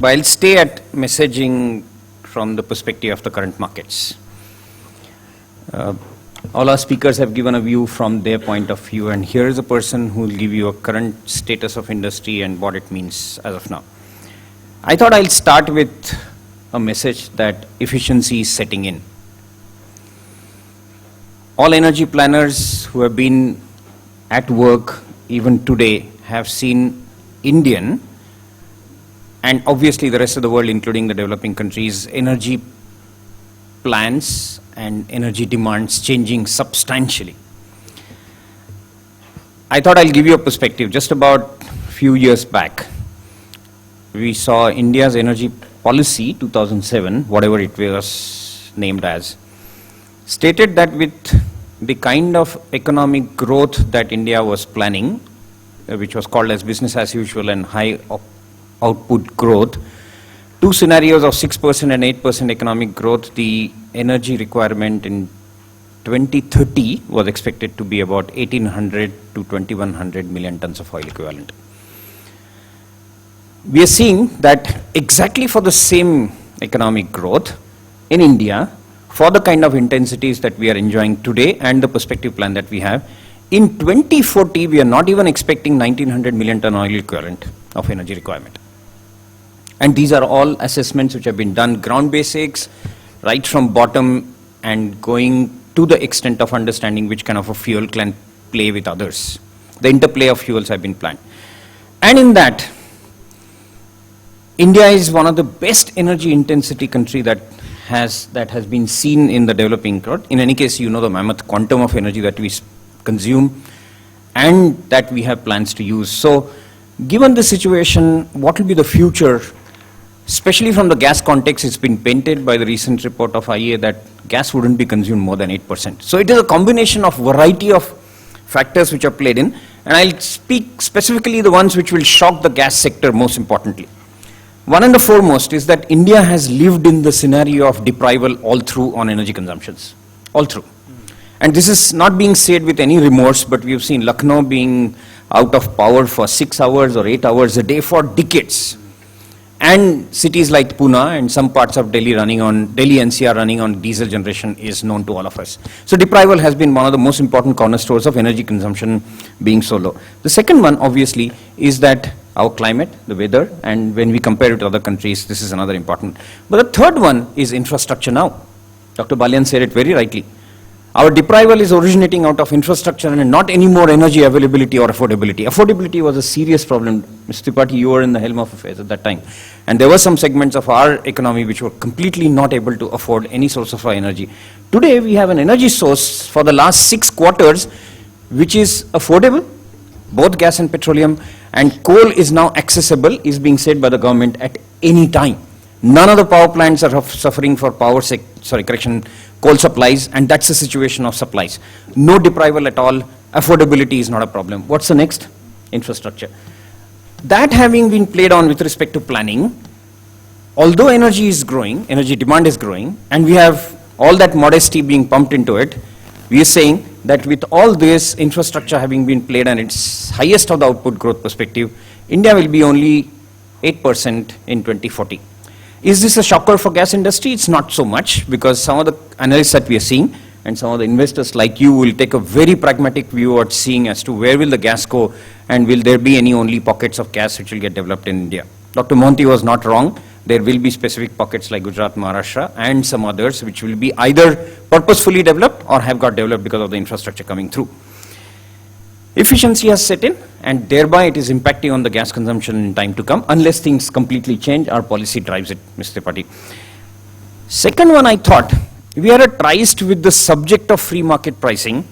But I'll stay at messaging from the perspective of the current markets. All our speakers have given a view from their point of view, and here is a person who will give you a current status of industry and what it means as of now. I thought I'll start with a message that efficiency is setting in. All energy planners who have been at work even today have seen Indian and obviously the rest of the world, including the developing countries, energy plans and energy demands changing substantially. I thought I'll give you a perspective. Just about a few years back, we saw India's energy policy, 2007, whatever it was named as, stated that with the kind of economic growth that India was planning, which was called as business as usual and high output growth, two scenarios of 6% and 8% economic growth, the energy requirement in 2030 was expected to be about 1800 to 2100 million tons of oil equivalent. We are seeing that exactly for the same economic growth in India, for the kind of intensities that we are enjoying today and the perspective plan that we have, in 2040 we are not even expecting 1900 million ton oil equivalent of energy requirement. And these are all assessments which have been done, ground basics, right from bottom and going to the extent of understanding which kind of a fuel can play with others. The interplay of fuels have been planned. And in that, India is one of the best energy intensity country that has been seen in the developing world. In any case, you know the mammoth quantum of energy that we consume and that we have plans to use. So, given the situation, what will be the future? Especially from the gas context, it's been painted by the recent report of IEA that gas wouldn't be consumed more than 8%. So it is a combination of variety of factors which are played in, and I'll speak specifically the ones which will shock the gas sector most importantly. One and the foremost is that India has lived in the scenario of deprival all through on energy consumptions, all through. And this is not being said with any remorse, but we've seen Lucknow being out of power for 6 hours or 8 hours a day for decades. And cities like Pune and some parts of Delhi NCR running on diesel generation is known to all of us. So deprival has been one of the most important cornerstones of energy consumption being so low. The second one obviously is that our climate, the weather, and when we compare it to other countries, this is another important. But the third one is infrastructure now. Dr. Balian said it very rightly. Our deprival is originating out of infrastructure and not any more energy availability or affordability. Affordability was a serious problem. Mr. Deepak, you were in the helm of affairs at that time. And there were some segments of our economy which were completely not able to afford any source of our energy. Today we have an energy source for the last 6 quarters which is affordable, both gas and petroleum, and coal is now accessible, is being said by the government at any time. None of the power plants are suffering for coal supplies, and that's the situation of supplies. No deprival at all, affordability is not a problem. What's the next? Infrastructure. That having been played on with respect to planning, although energy is growing, energy demand is growing, and we have all that modesty being pumped into it, we are saying that with all this infrastructure having been played on its highest of the output growth perspective, India will be only 8% in 2040. Is this a shocker for gas industry? It's not so much, because some of the analysts that we are seeing and some of the investors like you will take a very pragmatic view at seeing as to where will the gas go and will there be any only pockets of gas which will get developed in India. Dr. Mohanty was not wrong. There will be specific pockets like Gujarat, Maharashtra and some others which will be either purposefully developed or have got developed because of the infrastructure coming through. Efficiency has set in, and thereby it is impacting on the gas consumption in time to come. Unless things completely change, our policy drives it, Mr. Tripathi. Second one, I thought, we are triced with the subject of free market pricing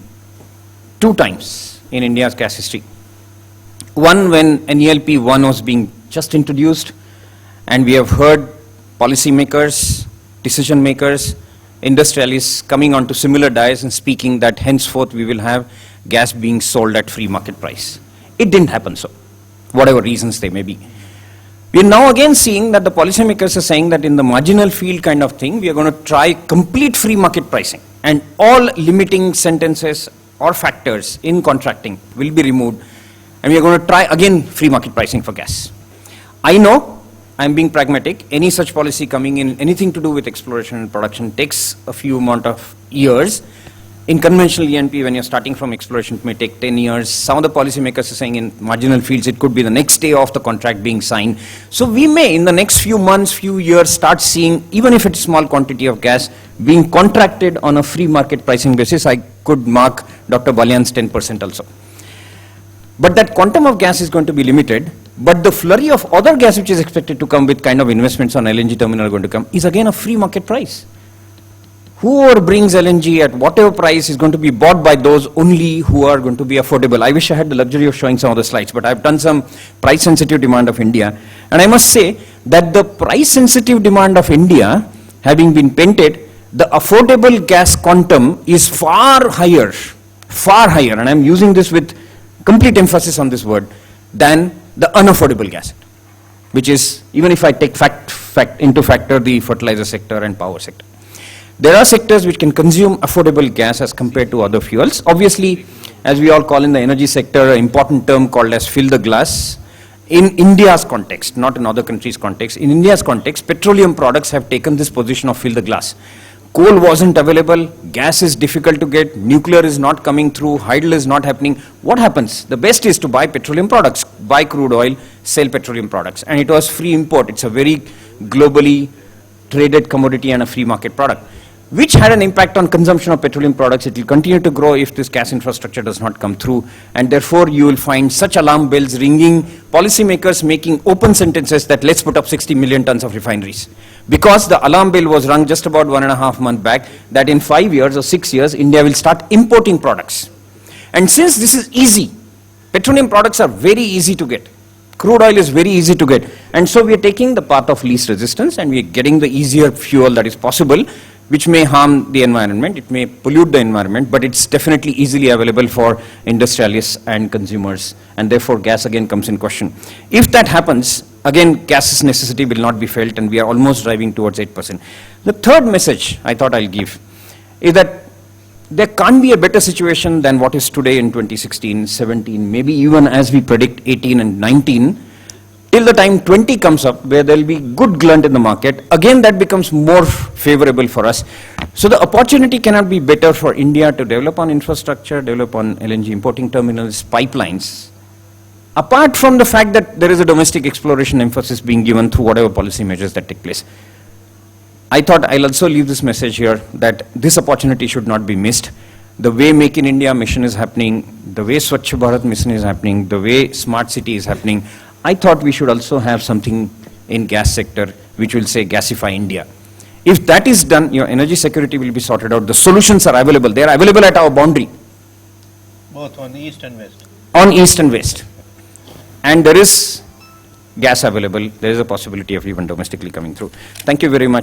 2 times in India's gas history. One, when NELP 1 was being just introduced, and we have heard policymakers, decision makers, industrialists coming onto similar dais and speaking that henceforth we will have gas being sold at free market price. It didn't happen so, whatever reasons they may be. We are now again seeing that the policymakers are saying that in the marginal field kind of thing, we are going to try complete free market pricing, and all limiting sentences or factors in contracting will be removed, and we are going to try again free market pricing for gas. I know I'm being pragmatic. Any such policy coming in, anything to do with exploration and production takes a few amount of years. In conventional E&P, when you're starting from exploration, it may take 10 years. Some of the policymakers are saying in marginal fields, it could be the next day of the contract being signed. So we may, in the next few months, few years, start seeing, even if it's small quantity of gas, being contracted on a free market pricing basis. I could mark Dr. Balyan's 10% also. But that quantum of gas is going to be limited. But the flurry of other gas which is expected to come with kind of investments on LNG terminal going to come is again a free market price. Whoever brings LNG at whatever price is going to be bought by those only who are going to be affordable. I wish I had the luxury of showing some of the slides, but I've done some price sensitive demand of India. And I must say that the price sensitive demand of India, having been painted, the affordable gas quantum is far higher, and I'm using this with complete emphasis on this word, than the unaffordable gas, which is, even if I take into factor the fertilizer sector and power sector. There are sectors which can consume affordable gas as compared to other fuels. Obviously, as we all call in the energy sector, an important term called as fill the glass. In India's context, not in other countries' context, in India's context, petroleum products have taken this position of fill the glass. Coal wasn't available, gas is difficult to get, nuclear is not coming through, hydel is not happening. What happens? The best is to buy petroleum products, buy crude oil, sell petroleum products. And it was free import. It's a very globally traded commodity and a free market product, which had an impact on consumption of petroleum products. It will continue to grow if this gas infrastructure does not come through. And therefore, you will find such alarm bells ringing, policymakers making open sentences that let's put up 60 million tons of refineries. Because the alarm bell was rung just about 1.5 months back, that in 5 years or 6 years, India will start importing products. And since this is easy, petroleum products are very easy to get. Crude oil is very easy to get. And so we are taking the path of least resistance and we are getting the easier fuel that is possible, which may harm the environment, it may pollute the environment, but it's definitely easily available for industrialists and consumers, and therefore gas again comes in question. If that happens, again gas's necessity will not be felt and we are almost driving towards 8%. The third message I thought I'll give is that there can't be a better situation than what is today in 2016, 17, maybe even as we predict 18 and 19, till the time 20 comes up, where there will be good glut in the market, again that becomes more favorable for us. So the opportunity cannot be better for India to develop on infrastructure, develop on LNG importing terminals, pipelines, apart from the fact that there is a domestic exploration emphasis being given through whatever policy measures that take place. I thought I'll also leave this message here that this opportunity should not be missed. The way Make in India mission is happening, the way Swachh Bharat mission is happening, the way Smart City is happening, I thought we should also have something in gas sector which will say gasify India. If that is done, your energy security will be sorted out. The solutions are available. They are available at our boundary. Both on east and west. On east and west. And there is gas available. There is a possibility of even domestically coming through. Thank you very much.